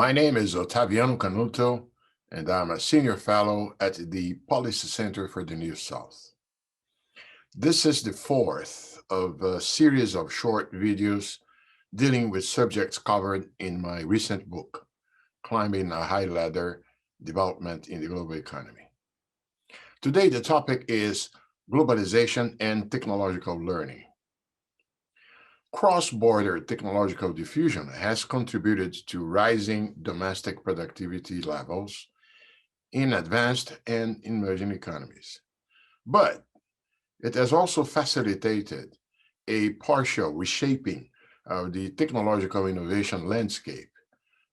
My name is Otaviano Canuto, and I'm a senior fellow at the Policy Center for the New South. This is the fourth of a series of short videos dealing with subjects covered in my recent book, Climbing a High Ladder: Development in the Global Economy. Today, the topic is globalization and technological learning. Cross-border technological diffusion has contributed to rising domestic productivity levels in advanced and emerging economies. But it has also facilitated a partial reshaping of the technological innovation landscape,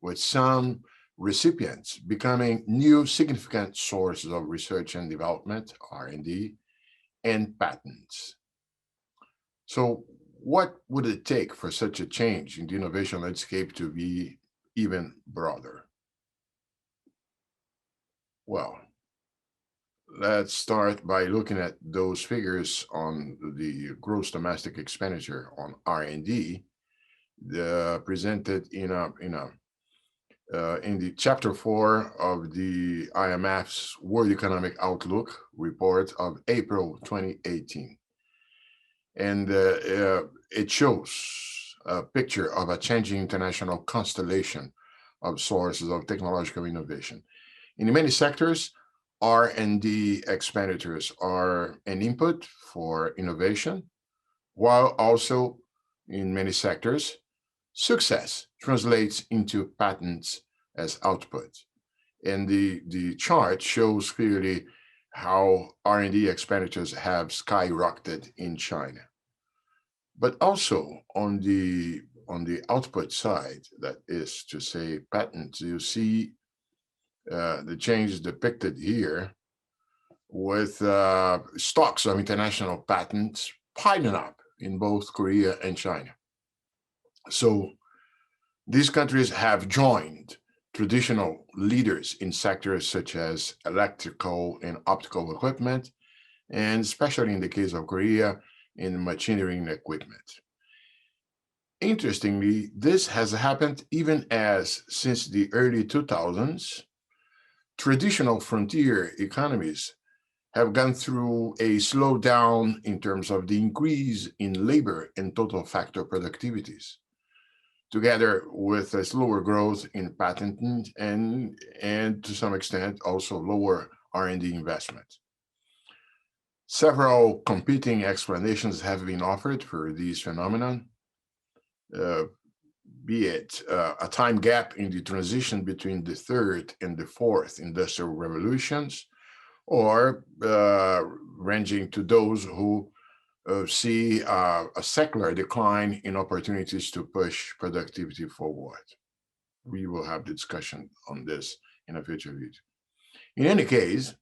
with some recipients becoming new significant sources of research and development, R&D, and patents. So what would it take for such a change in the innovation landscape to be even broader? Well, let's start by looking at those figures on the gross domestic expenditure on R&D, presented in the chapter 4 of the IMF's World Economic Outlook report of April 2018. And it shows a picture of a changing international constellation of sources of technological innovation. In many sectors, R&D expenditures are an input for innovation, while also in many sectors, success translates into patents as output. And the chart shows clearly how R&D expenditures have skyrocketed in China. But also on the output side, that is to say patents, you see the change depicted here with stocks of international patents piling up in both Korea and China. So these countries have joined traditional leaders in sectors such as electrical and optical equipment, and especially in the case of Korea, in machinery and equipment. Interestingly, this has happened even as, since the early 2000s, traditional frontier economies have gone through a slowdown in terms of the increase in labor and total factor productivities, together with a slower growth in patent and to some extent also lower R&D investment. Several competing explanations have been offered for these phenomenon, be it a time gap in the transition between the third and the fourth industrial revolutions, or ranging to those who see a secular decline in opportunities to push productivity forward. We will have discussion on this in a future video. In any case,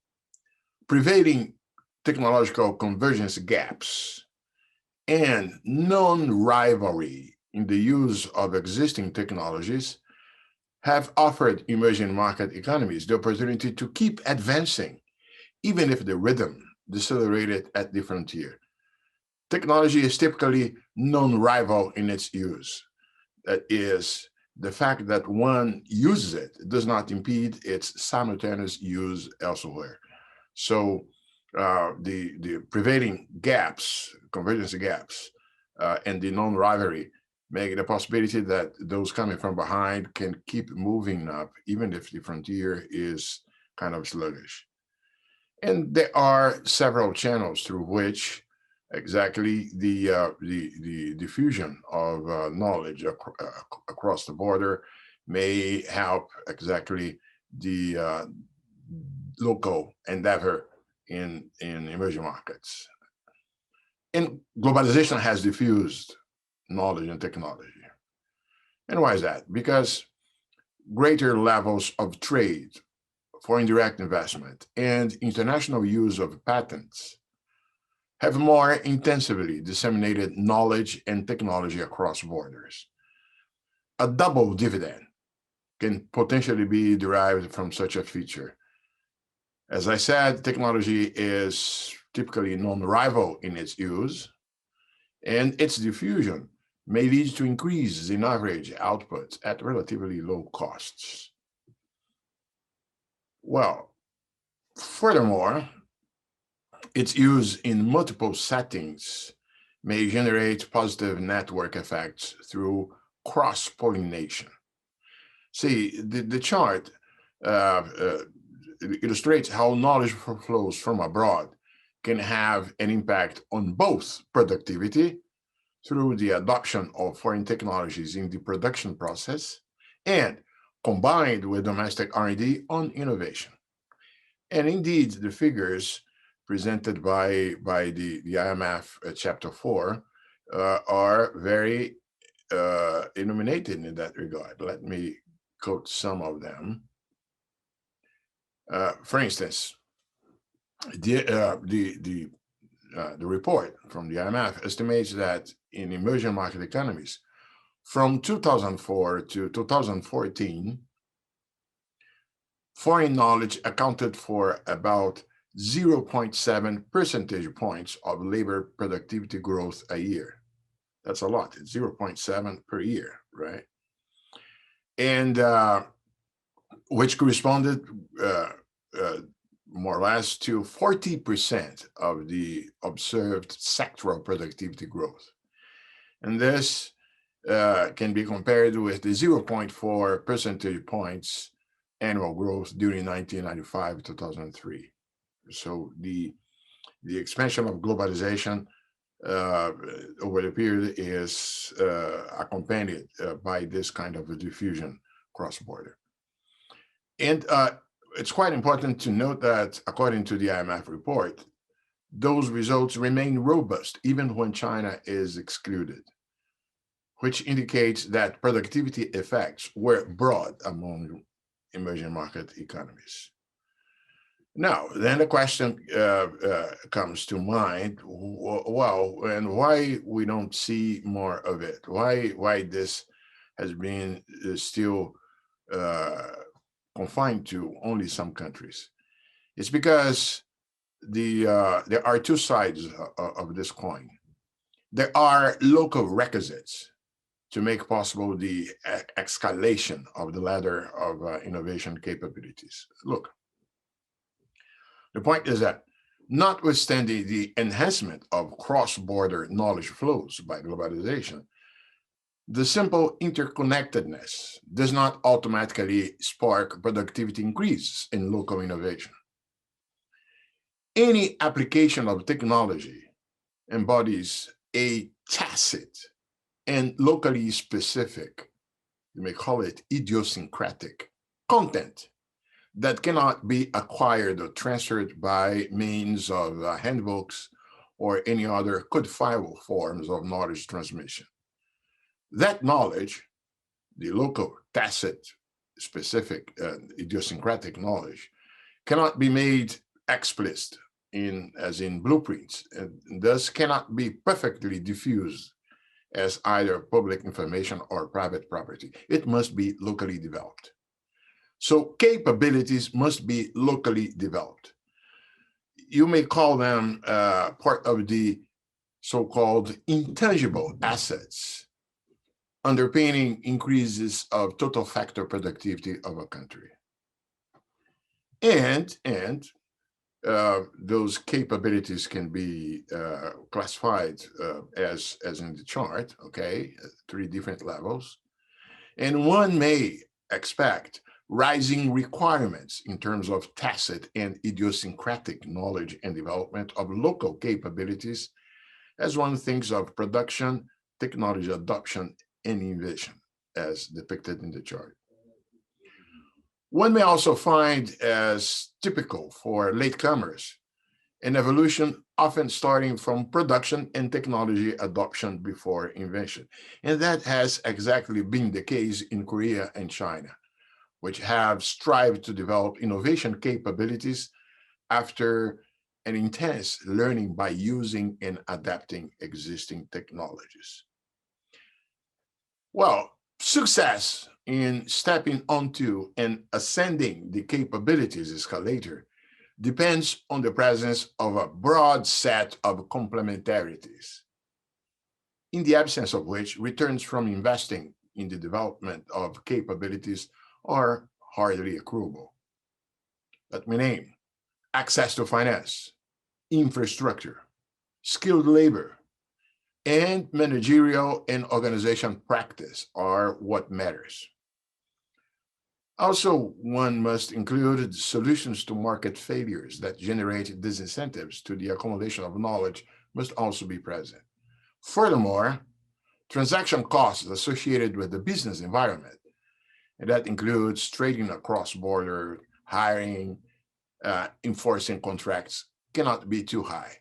prevailing technological convergence gaps and non-rivalry in the use of existing technologies have offered emerging market economies the opportunity to keep advancing, even if the rhythm decelerated at the frontier. Technology is typically non-rival in its use. That is, the fact that one uses it does not impede its simultaneous use elsewhere. So the prevailing gaps, convergence gaps, and the non-rivalry make the possibility that those coming from behind can keep moving up, even if the frontier is kind of sluggish. And there are several channels through which exactly the diffusion of knowledge across the border may help exactly the local endeavor in emerging markets. And globalization has diffused knowledge and technology. And why is that? Because greater levels of trade, foreign direct investment, and international use of patents have more intensively disseminated knowledge and technology across borders. A double dividend can potentially be derived from such a feature. As I said, technology is typically non-rival in its use, and its diffusion may lead to increases in average output at relatively low costs. Well, furthermore, its use in multiple settings may generate positive network effects through cross-pollination. See, the chart illustrates how knowledge flows from abroad can have an impact on both productivity through the adoption of foreign technologies in the production process and combined with domestic R&D on innovation. And indeed, the figures presented by the IMF Chapter 4 are very illuminated in that regard. Let me quote some of them. For instance, the report from the IMF estimates that in emerging market economies, from 2004 to 2014, foreign knowledge accounted for about 0.7 percentage points of labor productivity growth a year. That's a lot. It's 0.7 per year, right? And which corresponded more or less to 40% of the observed sectoral productivity growth. And this can be compared with the 0.4 percentage points annual growth during 1995 to 2003. So the expansion of globalization over the period is accompanied by this kind of a diffusion cross-border. And it's quite important to note that according to the IMF report, those results remain robust even when China is excluded, which indicates that productivity effects were broad among emerging market economies. Now, then the question comes to mind, well, and why we don't see more of it? Why this has been still confined to only some countries? It's because there are two sides of this coin. There are local requisites to make possible the escalation of the ladder of innovation capabilities. Look, the point is that notwithstanding the enhancement of cross-border knowledge flows by globalization, the simple interconnectedness does not automatically spark productivity increase in local innovation. Any application of technology embodies a tacit and locally specific, you may call it idiosyncratic, content that cannot be acquired or transferred by means of handbooks or any other codifiable forms of knowledge transmission. That knowledge, the local, tacit, specific, idiosyncratic knowledge, cannot be made explicit as in blueprints, and thus cannot be perfectly diffused as either public information or private property. It must be locally developed. So capabilities must be locally developed. You may call them part of the so-called intangible assets underpinning increases of total factor productivity of a country. And those capabilities can be classified as in the chart, okay, 3 different levels. And one may expect rising requirements in terms of tacit and idiosyncratic knowledge and development of local capabilities as one thinks of production, technology adoption, and innovation, as depicted in the chart. One may also find as typical for latecomers an evolution often starting from production and technology adoption before invention. And that has exactly been the case in Korea and China, which have strived to develop innovation capabilities after an intense learning by using and adapting existing technologies. Well, success in stepping onto and ascending the capabilities escalator depends on the presence of a broad set of complementarities. in the absence of which returns from investing in the development of capabilities are hardly accruable. Let me name: access to finance, infrastructure, skilled labor, and managerial and organization practice are what matters. Also, one must include solutions to market failures that generate disincentives to the accumulation of knowledge must also be present. Furthermore, transaction costs associated with the business environment, and that includes trading across border, hiring, enforcing contracts, cannot be too high.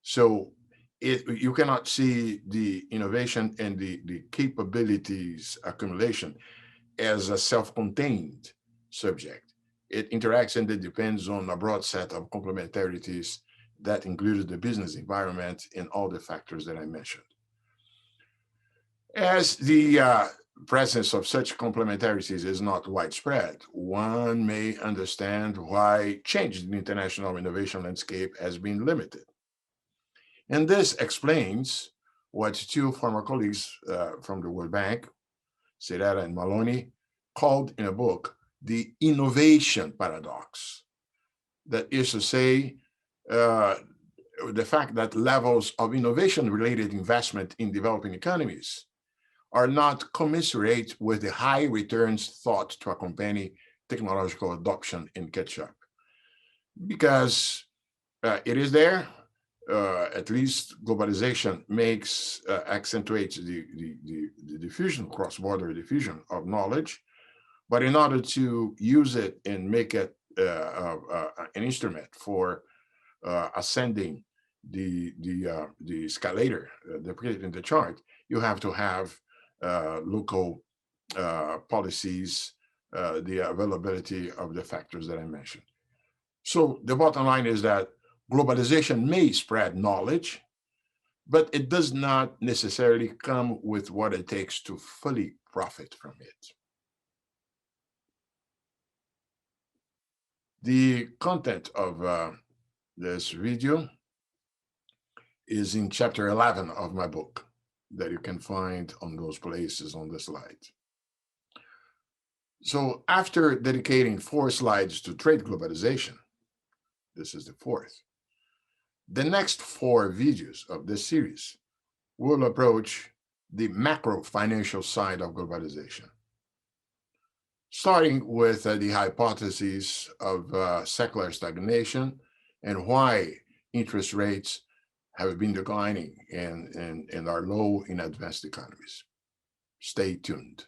So you cannot see the innovation and the capabilities accumulation as a self-contained subject. It interacts and it depends on a broad set of complementarities that includes the business environment and all the factors that I mentioned. As the presence of such complementarities is not widespread, one may understand why change in the international innovation landscape has been limited. And this explains what two former colleagues from the World Bank, Serrera and Maloney, called in a book the innovation paradox. That is to say, the fact that levels of innovation-related investment in developing economies are not commensurate with the high returns thought to accompany technological adoption and catch-up. Because it is there, at least globalization accentuates the diffusion, cross-border diffusion of knowledge, but in order to use it and make it an instrument for ascending the escalator depicted in the chart, you have to have local policies, the availability of the factors that I mentioned. So the bottom line is that globalization may spread knowledge, but it does not necessarily come with what it takes to fully profit from it. The content of this video is in chapter 11 of my book that you can find on those places on the slide. So after dedicating 4 slides to trade globalization, this is the 4th, the next 4 videos of this series will approach the macro financial side of globalization, starting with the hypotheses of secular stagnation and why interest rates have been declining and are low in advanced economies. Stay tuned.